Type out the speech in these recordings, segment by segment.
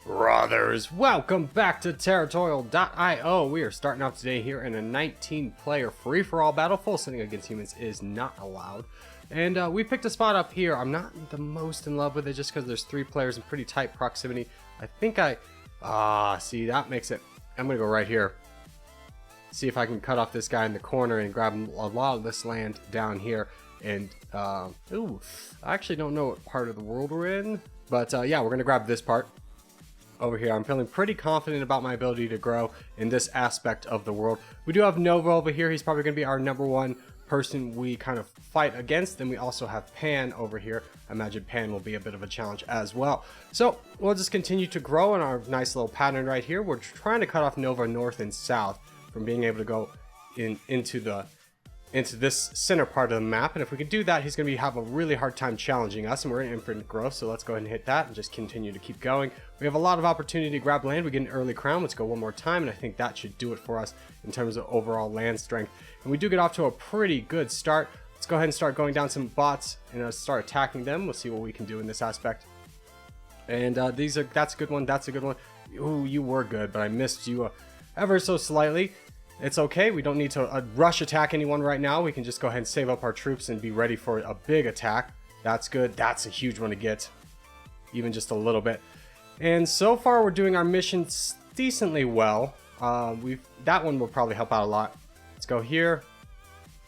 Brothers, welcome back to Territorial IO. We are starting off today here in a 19-player free-for-all battle. Full sitting against humans is not allowed. And we picked a spot up here. I'm not the most in love with it just because there's 3 players in pretty tight proximity. I think see, that makes it... I'm going to go right here. See if I can cut off this guy in the corner and grab a lot of this land down here. And, ooh, I actually don't know what part of the world we're in. But, yeah, we're going to grab this part over here. I'm feeling pretty confident about my ability to grow in this aspect of the world. We do have Nova over here. He's probably going to be our #1 person we kind of fight against. Then we also have Pan over here. I imagine Pan will be a bit of a challenge as well. So we'll just continue to grow in our nice little pattern right here. We're trying to cut off Nova north and south from being able to go into this center part of the map, and if we can do that, he's going to have a really hard time challenging us, and we're in infinite growth, so let's go ahead and hit that and just continue to keep going. We have a lot of opportunity to grab land. We get an early crown. Let's go one more time, and I think that should do it for us in terms of overall land strength. And we do get off to a pretty good start. Let's go ahead and start going down some bots and start attacking them. We'll see what we can do in this aspect. And that's a good one. That's a good one. Ooh, you were good, but I missed you ever so slightly. It's okay, we don't need to rush attack anyone right now. We can just go ahead and save up our troops and be ready for a big attack. That's good. That's a huge one to get, even just a little bit. And so far we're doing our missions decently well. That one will probably help out a lot. Let's go here.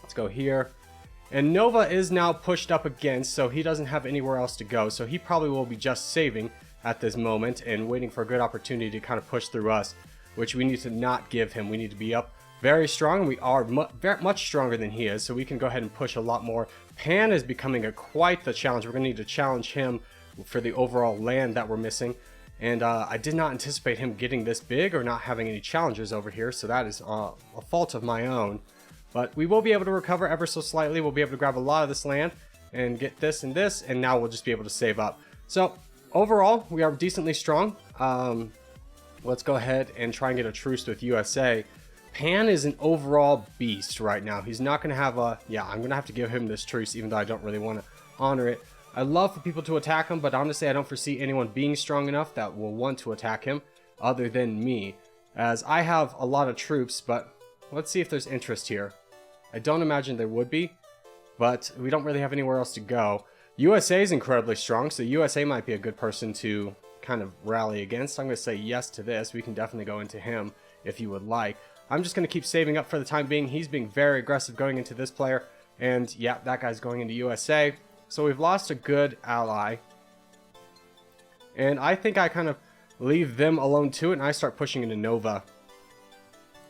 Let's go here. And Nova is now pushed up against, so he doesn't have anywhere else to go. So he probably will be just saving at this moment and waiting for a good opportunity to kind of push through us, which we need to not give him. We need to be up very strong, and we are much stronger than he is, so we can go ahead and push a lot more. Pan is becoming quite the challenge. We're going to need to challenge him for the overall land that we're missing, and I did not anticipate him getting this big or not having any challengers over here, so that is a fault of my own. But we will be able to recover ever so slightly. We'll be able to grab a lot of this land and get this and this, and now we'll just be able to save up. So overall, we are decently strong. Let's go ahead and try and get a truce with USA. Pan is an overall beast right now. He's not going to have I'm going to have to give him this truce, even though I don't really want to honor it. I love for people to attack him, but honestly, I don't foresee anyone being strong enough that will want to attack him other than me, as I have a lot of troops, but let's see if there's interest here. I don't imagine there would be, but we don't really have anywhere else to go. USA is incredibly strong, so USA might be a good person to kind of rally against. I'm going to say yes to this. We can definitely go into him if you would like. I'm just going to keep saving up for the time being. He's being very aggressive going into this player, and yeah, that guy's going into USA. So we've lost a good ally, and I think I kind of leave them alone to it, and I start pushing into Nova.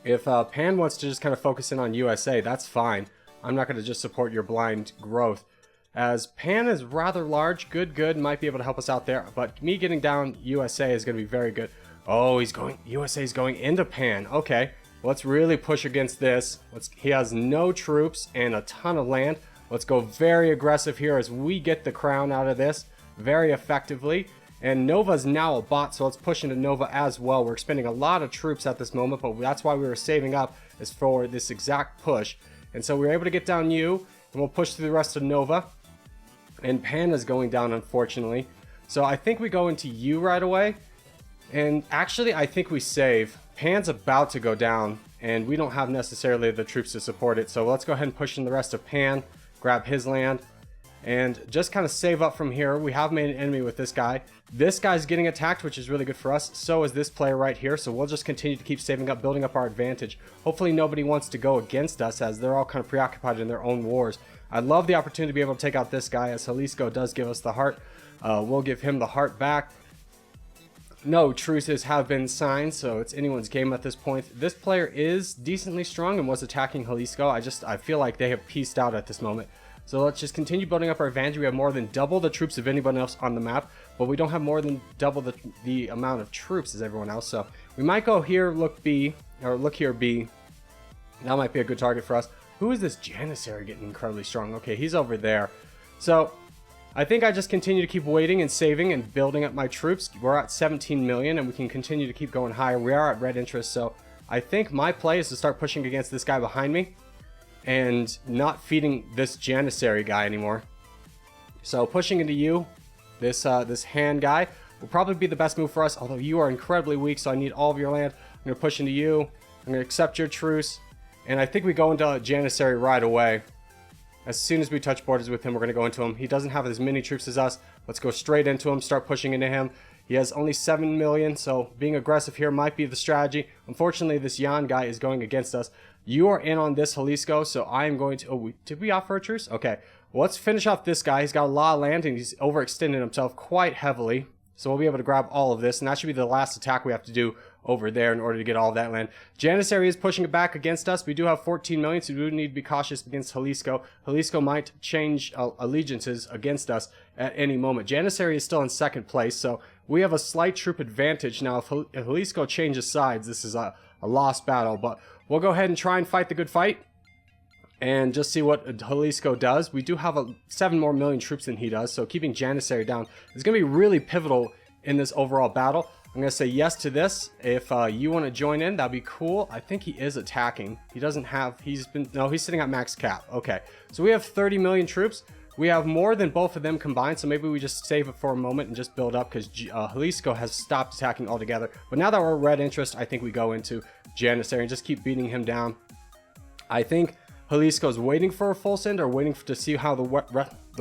If Pan wants to just kind of focus in on USA, that's fine. I'm not going to just support your blind growth, as Pan is rather large. Good, might be able to help us out there, but me getting down USA is going to be very good. Oh, USA's going into Pan. Okay, let's really push against this. He has no troops and a ton of land. Let's go very aggressive here as we get the crown out of this very effectively. And Nova's now a bot, so let's push into Nova as well. We're expending a lot of troops at this moment, but that's why we were saving up, is for this exact push. And so we were able to get down you, and we'll push through the rest of Nova. And Pan is going down, unfortunately. So I think we go into you right away. And actually, I think we save. Pan's about to go down, and we don't have necessarily the troops to support it. So let's go ahead and push in the rest of Pan, grab his land, and just kind of save up from here. We have made an enemy with this guy. This guy's getting attacked, which is really good for us. So is this player right here. So we'll just continue to keep saving up, building up our advantage. Hopefully nobody wants to go against us, as they're all kind of preoccupied in their own wars. I love the opportunity to be able to take out this guy, as Jalisco does give us the heart. We'll give him the heart back. No truces have been signed, so it's anyone's game at this point. This player is decently strong and was attacking Jalisco. I feel like they have pieced out at this moment. So let's just continue building up our advantage. We have more than double the troops of anyone else on the map, but we don't have more than double the amount of troops as everyone else. So we might go here, look B, or look here B. That might be a good target for us. Who is this Janissary getting incredibly strong? Okay, he's over there. So I think I just continue to keep waiting and saving and building up my troops. We're at 17 million, and we can continue to keep going higher. We are at red interest, so I think my play is to start pushing against this guy behind me and not feeding this Janissary guy anymore. So pushing into you, this hand guy. will probably be the best move for us, although you are incredibly weak, so I need all of your land. I'm going to push into you. I'm going to accept your truce. And I think we go into Janissary right away. As soon as we touch borders with him, we're going to go into him. He doesn't have as many troops as us. Let's go straight into him, start pushing into him. He has only 7 million, so being aggressive here might be the strategy. Unfortunately, this Yan guy is going against us. You are in on this, Jalisco, so I am going to... Oh, did we offer a truce? Okay, well, let's finish off this guy. He's got a lot of land, and he's overextended himself quite heavily. So we'll be able to grab all of this, and that should be the last attack we have to do over there in order to get all of that land. Janissary is pushing it back against us. We do have 14 million, so we do need to be cautious against Jalisco. Jalisco might change allegiances against us at any moment. Janissary is still in second place, so we have a slight troop advantage. Now, if Jalisco changes sides, this is a lost battle, but we'll go ahead and try and fight the good fight and just see what Jalisco does. We do have 7 more million troops than he does, so keeping Janissary down is going to be really pivotal in this overall battle. I'm going to say yes to this. If you want to join in, that'd be cool. I think he is attacking. He doesn't have, he's sitting at max cap. Okay, so we have 30 million troops. We have more than both of them combined, so maybe we just save it for a moment and just build up, because Jalisco has stopped attacking altogether. But now that we're red interest, I think we go into Janissary and just keep beating him down. I think Jalisco's waiting for a full send, or waiting to see how the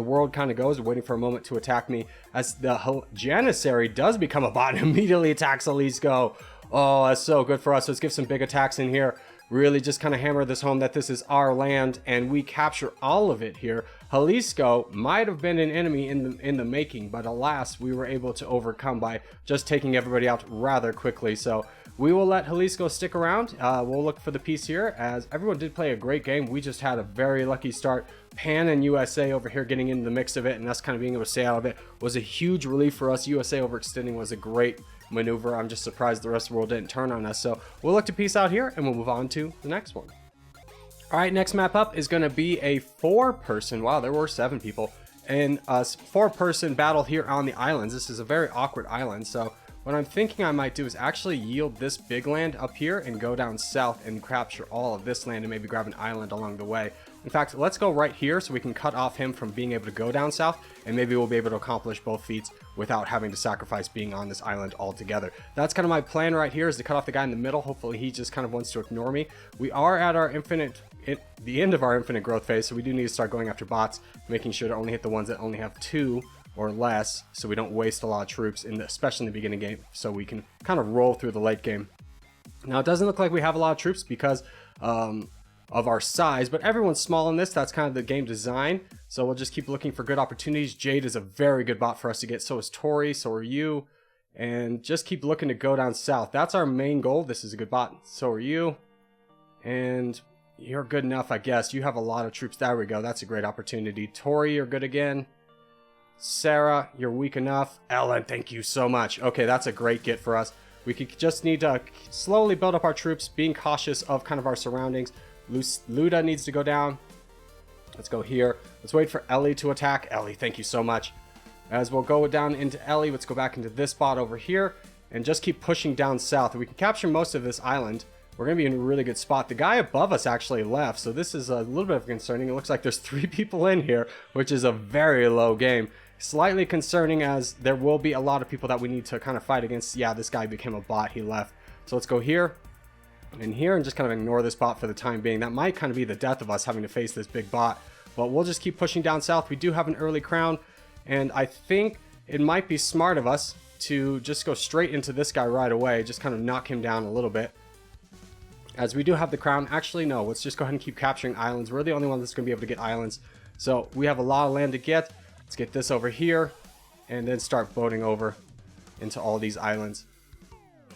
world kind of goes, or waiting for a moment to attack me, as the Janissary does become a bot and immediately attacks Jalisco. Oh, that's so good for us. Let's give some big attacks in here. Really just kind of hammer this home that this is our land, and we capture all of it here. Jalisco might have been an enemy in the making, but alas, we were able to overcome by just taking everybody out rather quickly. So we will let Jalisco stick around. We'll look for the peace here, as everyone did play a great game. We just had a very lucky start. Pan and USA over here getting into the mix of it, and us kind of being able to stay out of it was a huge relief for us. USA overextending was a great maneuver. I'm just surprised the rest of the world didn't turn on us. So we'll look to peace out here, and we'll move on to the next one. All right, next map up is going to be a 4-person. Wow, there were 7 people. And a 4-person battle here on the islands. This is a very awkward island, so what I'm thinking I might do is actually yield this big land up here and go down south and capture all of this land and maybe grab an island along the way. In fact, let's go right here so we can cut off him from being able to go down south, and maybe we'll be able to accomplish both feats without having to sacrifice being on this island altogether. That's kind of my plan right here, is to cut off the guy in the middle. Hopefully he just kind of wants to ignore me. We are at our the end of our infinite growth phase, so we do need to start going after bots, making sure to only hit the ones that only have 2 or less, so we don't waste a lot of troops, especially in the beginning game, so we can kind of roll through the late game. Now, it doesn't look like we have a lot of troops because of our size, but everyone's small in this. That's kind of the game design, so we'll just keep looking for good opportunities. Jade is a very good bot for us to get, so is Tori, so are you, and just keep looking to go down south. That's our main goal. This is a good bot, so are you, and you're good enough, I guess. You have a lot of troops. There we go. That's a great opportunity. Tori, you're good again. Sarah, you're weak enough. Ellen, thank you so much. Okay, that's a great get for us. We could just need to slowly build up our troops, being cautious of kind of our surroundings. Luda needs to go down. Let's go here. Let's wait for Ellie to attack. Ellie, thank you so much. As we'll go down into Ellie, let's go back into this spot over here and just keep pushing down south. If we can capture most of this island, we're going to be in a really good spot. The guy above us actually left, so this is a little bit concerning. It looks like there's 3 people in here, which is a very low game. Slightly concerning, as there will be a lot of people that we need to kind of fight against. Yeah, this guy became a bot. He left. So let's go here and here and just kind of ignore this bot for the time being. That might kind of be the death of us, having to face this big bot. But we'll just keep pushing down south. We do have an early crown, and I think it might be smart of us to just go straight into this guy right away. Just kind of knock him down a little bit, as we do have the crown. Actually, no, let's just go ahead and keep capturing islands. We're the only one that's going to be able to get islands. So we have a lot of land to get. Let's get this over here and then start boating over into all these islands.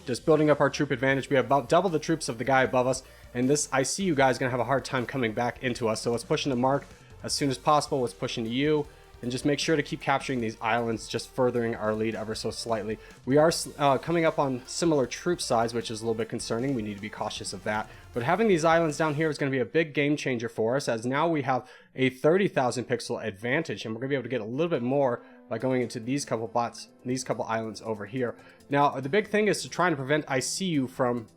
Just building up our troop advantage. We have about double the troops of the guy above us, and this ICU guy is going to have a hard time coming back into us. So let's push into Mark as soon as possible. Let's push into you and just make sure to keep capturing these islands, just furthering our lead ever so slightly. We are coming up on similar troop size, which is a little bit concerning. We need to be cautious of that. But having these islands down here is going to be a big game changer for us, as now we have a 30,000 pixel advantage, and we're going to be able to get a little bit more by going into these couple bots, these couple islands over here. Now, the big thing is to try and prevent ICU from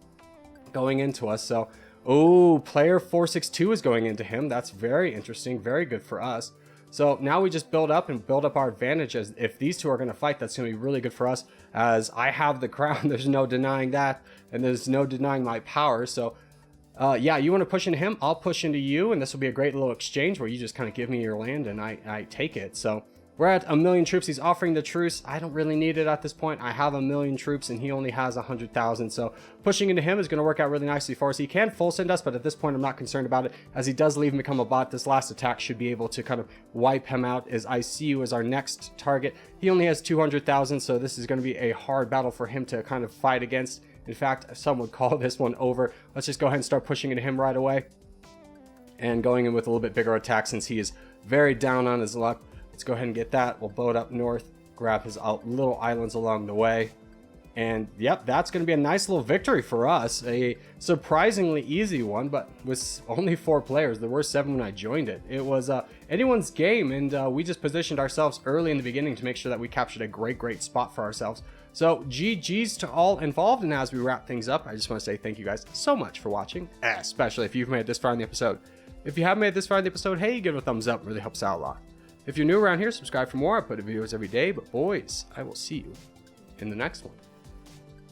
going into us. So, oh, player 462 is going into him. That's very interesting, very good for us. So now we just build up and build up our advantage. As if these two are going to fight, that's going to be really good for us, as I have the crown. There's no denying that, and there's no denying my power. So yeah, you want to push into him, I'll push into you, and this will be a great little exchange where you just kind of give me your land and I take it. So we're at 1,000,000 troops. He's offering the truce. I don't really need it at this point. I have 1,000,000 troops and he only has 100,000. So pushing into him is going to work out really nicely for us. He can full send us, but at this point I'm not concerned about it, as he does leave and become a bot. This last attack should be able to kind of wipe him out, as I see you as our next target. He only has 200,000, so this is going to be a hard battle for him to kind of fight against. In fact, some would call this one over. Let's just go ahead and start pushing into him right away and going in with a little bit bigger attack, since he is very down on his luck. Let's go ahead and get that. We'll boat up north, grab his little islands along the way. And yep, that's going to be a nice little victory for us. A surprisingly easy one, but with only 4 players. There were 7 when I joined it. It was anyone's game, and we just positioned ourselves early in the beginning to make sure that we captured a great spot for ourselves. So GG's to all involved, and as we wrap things up, I just want to say thank you guys so much for watching, especially if you've made it this far in the episode. If you haven't made it this far in the episode, hey, give it a thumbs up. It really helps out a lot. If you're new around here, subscribe for more. I put videos every day, but boys, I will see you in the next one.